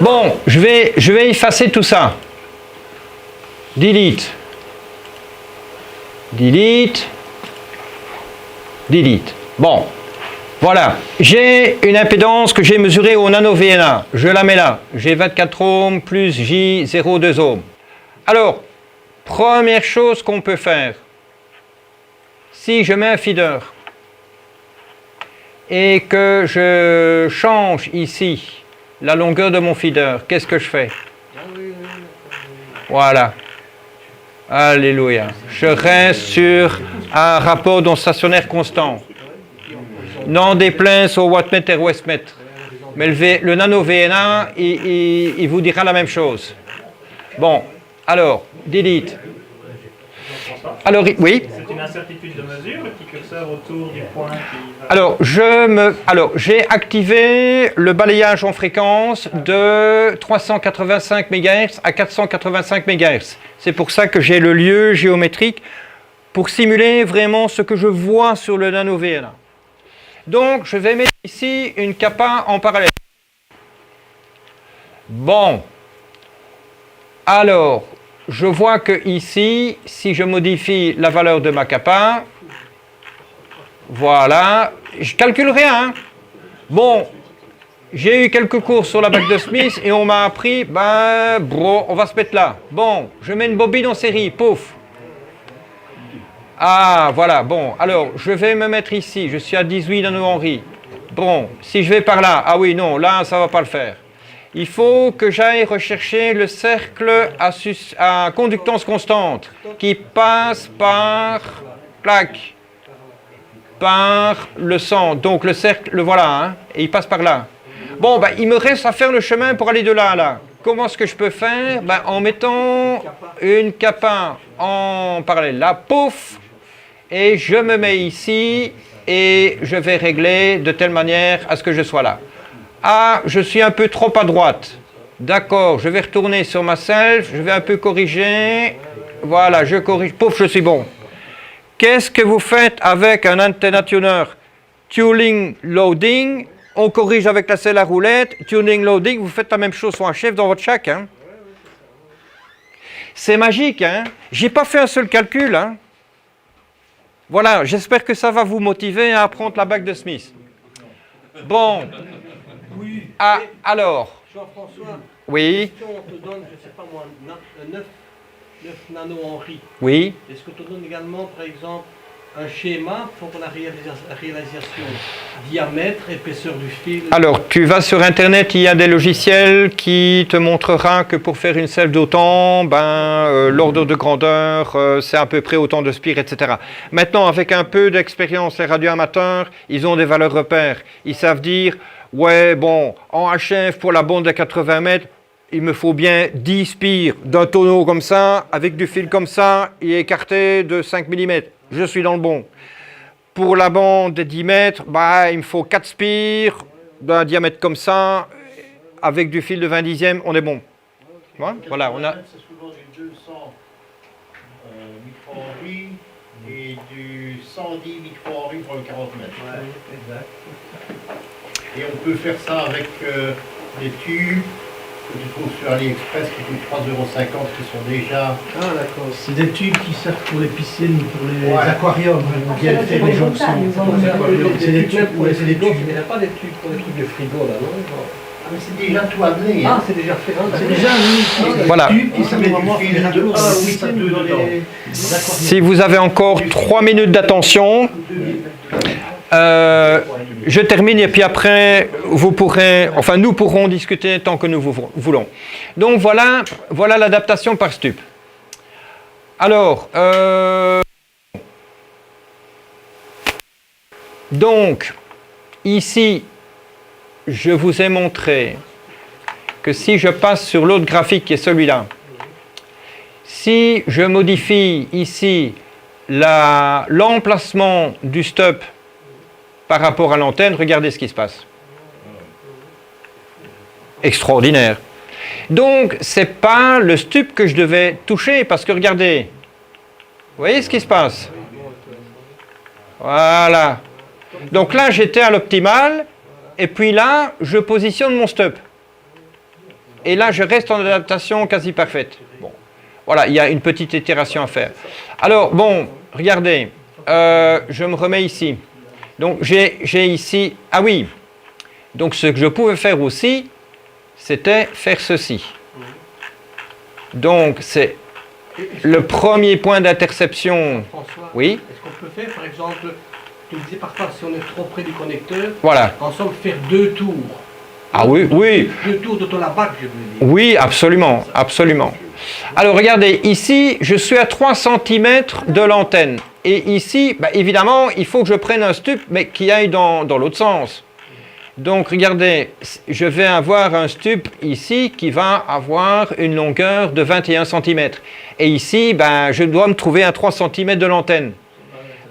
Bon, je vais effacer tout ça. Delete. Delete. Delete. Bon, voilà. J'ai une impédance que j'ai mesurée au nano VNA. Je la mets là. J'ai 24 ohms plus J 0,2 ohms. Alors, première chose qu'on peut faire, si je mets un feeder et que je change ici la longueur de mon feeder, qu'est-ce que je fais? Voilà. Alléluia. Je reste sur un rapport d'onde stationnaire constant. Non déplaise au wattmètre et westmètre. Mais le nano VNA, il vous dira la même chose. Bon, alors, delete. Alors, oui. C'est une incertitude de mesure, le petit curseur autour du point qui va... Alors, j'ai activé le balayage en fréquence de 385 MHz à 485 MHz. C'est pour ça que j'ai le lieu géométrique pour simuler vraiment ce que je vois sur le nano VNA. Donc, je vais mettre ici une kappa en parallèle. Bon. Alors, je vois que ici, si je modifie la valeur de ma kappa, voilà, je calcule rien. Hein. Bon, j'ai eu quelques cours sur la bague de Smith et on m'a appris, on va se mettre là. Bon, je mets une bobine en série, pouf. Ah, voilà, bon, alors, je vais me mettre ici, je suis à 18 nanohenry. Bon, si je vais par là, ah oui, non, là, ça ne va pas le faire. Il faut que j'aille rechercher le cercle à conductance constante qui passe par, par le centre. Donc le cercle, le voilà, hein, et il passe par là. Bon, il me reste à faire le chemin pour aller de là à là. Comment est-ce que je peux faire? En mettant une kappa en parallèle là, pouf, et je me mets ici et je vais régler de telle manière à ce que je sois là. Ah, je suis un peu trop à droite. D'accord, je vais retourner sur ma self, je vais un peu corriger. Voilà, je corrige. Pouf, je suis bon. Qu'est-ce que vous faites avec un antenna-tuner? Tuning, loading. On corrige avec la selle à roulette. Tuning, loading. Vous faites la même chose sur un chef dans votre chac. Hein. C'est magique. Hein. J'ai pas fait un seul calcul. Hein. Voilà, j'espère que ça va vous motiver à apprendre la bague de Smith. Bon. Oui. Ah, alors. Jean-François, Oui. si on te donne, je ne sais pas moi, 9 nanohenry, Oui. est-ce que tu donnes également, par exemple, un schéma pour la réalisation diamètre, épaisseur du fil? Alors, tu vas sur Internet, il y a des logiciels qui te montrera que pour faire une selle d'autant, l'ordre de grandeur, c'est à peu près autant de spire, etc. Maintenant, avec un peu d'expérience, les radioamateurs, ils ont des valeurs repères. Ils savent dire, ouais, bon, en HF, pour la bande de 80 mètres, il me faut bien 10 spires d'un tonneau comme ça, avec du fil comme ça, et écarté de 5 mm. Je suis dans le bon. Pour la bande de 10 mètres, il me faut 4 spires d'un diamètre comme ça, avec du fil de 20 dixièmes, on est bon. Voilà, on a... C'est souvent du 200 micro-henry et du 110 micro-henry pour le 40 mètres. Ouais, exact. Et on peut faire ça avec des tubes que tu trouves sur AliExpress qui coûtent 3,50 € qui sont déjà... Ah d'accord, c'est des tubes qui servent pour les piscines, pour les Ouais. aquariums, ils viennent faire les jonctions. C'est des tubes, ouais, c'est des tubes. Il n'y a pas des tubes pour les trucs de frigo là, non? Ah, mais c'est déjà tout amené. Ah, Hein. c'est déjà fait. C'est déjà un Voilà. tube qui servent met du vraiment fil à faire de des 1 à 8 à 2 dans dedans. les aquariums. Si vous avez encore 3 minutes d'attention, je termine et puis après, nous pourrons discuter tant que nous voulons. Donc voilà l'adaptation par stup. Alors, donc, ici, je vous ai montré que si je passe sur l'autre graphique qui est celui-là, si je modifie ici l'emplacement du stup par rapport à l'antenne, regardez ce qui se passe. Extraordinaire. Donc, ce n'est pas le stup que je devais toucher, parce que regardez, vous voyez ce qui se passe? Voilà. Donc là, j'étais à l'optimal, et puis là, je positionne mon stup. et là je reste en adaptation quasi parfaite. Bon. Voilà, il y a une petite itération à faire. Alors, bon, regardez, je me remets ici. Donc, j'ai ici... Ah oui, donc ce que je pouvais faire aussi, c'était faire ceci. Donc, c'est le premier point d'interception. François, Oui. est-ce qu'on peut faire, par exemple, tu me disais parfois, si on est trop près du connecteur, Voilà. ensemble faire 2 tours. Ah oui, oui. 2 tours de ton labac, je veux dire. Oui, absolument, absolument. Alors, regardez, ici, je suis à 3 cm de l'antenne. Et ici, bah, évidemment, il faut que je prenne un stup, mais qui aille dans l'autre sens. Donc, regardez, je vais avoir un stup ici qui va avoir une longueur de 21 cm. Et ici, ben, je dois me trouver à 3 cm de l'antenne.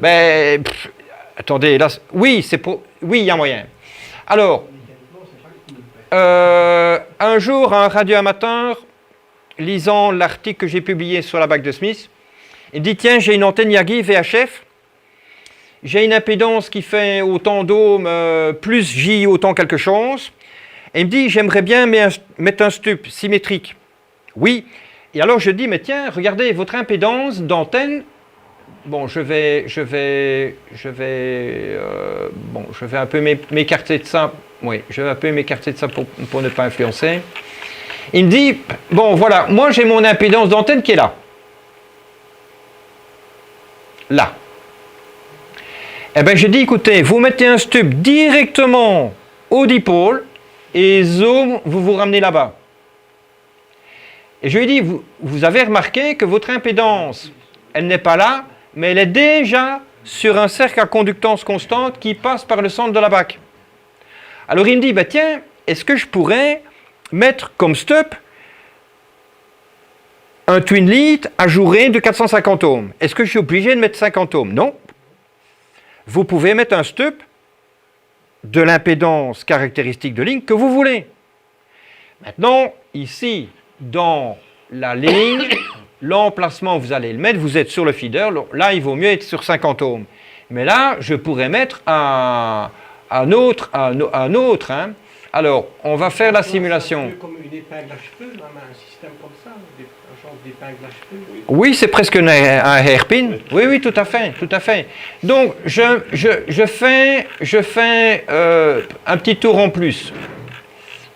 Ben, attendez, là, oui, oui, il y a moyen. Alors, un jour, un radioamateur, lisant l'article que j'ai publié sur la bague de Smith, il dit, tiens, j'ai une antenne Yagi VHF, j'ai une impédance qui fait autant d'ohms, plus J autant quelque chose, et il me dit, j'aimerais bien mettre un stup symétrique. Oui, et alors je dis, mais tiens, regardez, votre impédance d'antenne, bon, je vais un peu m'écarter de ça, oui, je vais un peu m'écarter de ça pour ne pas influencer. Il me dit, bon voilà, moi j'ai mon impédance d'antenne qui est là. Là. Eh bien, j'ai dit, écoutez, vous mettez un stup directement au dipôle et zoom, vous vous ramenez là-bas. Et je lui ai dit, vous avez remarqué que votre impédance, elle n'est pas là, mais elle est déjà sur un cercle à conductance constante qui passe par le centre de la bague. Alors il me dit, bah, tiens, est-ce que je pourrais mettre comme stup un twin lead ajouré de 450 ohms? Est-ce que je suis obligé de mettre 50 ohms? Non. Vous pouvez mettre un stup de l'impédance caractéristique de ligne que vous voulez. Maintenant, ici, dans la ligne, l'emplacement où vous allez le mettre, vous êtes sur le feeder, là, il vaut mieux être sur 50 ohms. Mais là, je pourrais mettre un autre. Hein. Alors, on va faire la simulation. Un peu comme une épingle à cheveux, même un système comme ça, un genre d'épingle à cheveux. Oui, c'est presque un hairpin. Oui, oui, tout à fait, tout à fait. Donc, je fais un petit tour en plus.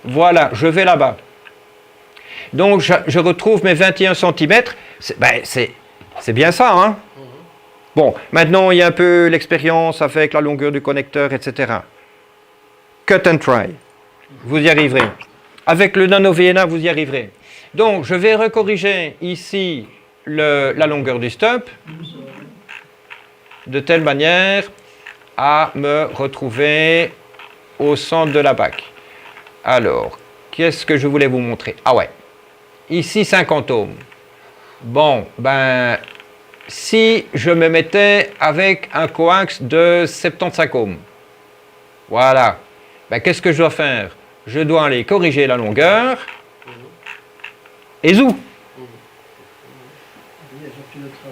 Voilà, je vais là-bas. Donc, je retrouve mes 21 cm. C'est bien ça, hein? Bon, maintenant, il y a un peu l'expérience avec la longueur du connecteur, etc. Cut and try. Vous y arriverez. Avec le nano VNA, vous y arriverez. Donc, je vais recorriger ici la longueur du stup de telle manière à me retrouver au centre de la bague. Alors, qu'est-ce que je voulais vous montrer? Ah ouais, ici 50 ohms. Bon, ben, si je me mettais avec un coax de 75 ohms, voilà, ben, qu'est-ce que je dois faire? Je dois aller corriger la longueur et zou.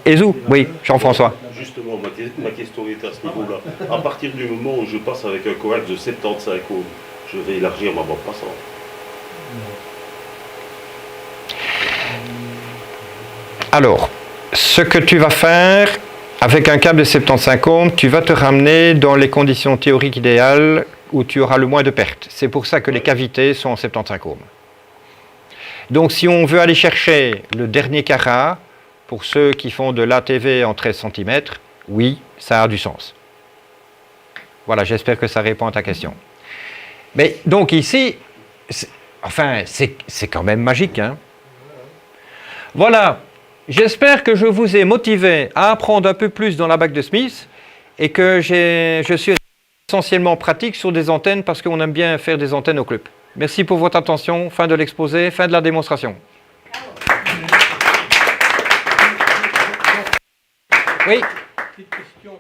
Et zou, oui, Jean-François. Justement, ma question était à ce niveau-là. À partir du moment où je passe avec un coax de 75 ohms, je vais élargir ma bande passante. Alors, ce que tu vas faire avec un câble de 75 ohms, tu vas te ramener dans les conditions théoriques idéales où tu auras le moins de pertes. C'est pour ça que les cavités sont en 75 ohms. Donc, si on veut aller chercher le dernier carat, pour ceux qui font de l'ATV en 13 cm, oui, ça a du sens. Voilà, j'espère que ça répond à ta question. Mais donc ici, c'est quand même magique, hein? Voilà, j'espère que je vous ai motivé à apprendre un peu plus dans la bague de Smith et que je suis essentiellement pratique sur des antennes parce qu'on aime bien faire des antennes au club. Merci pour votre attention. Fin de l'exposé, fin de la démonstration. Oui. Petite question.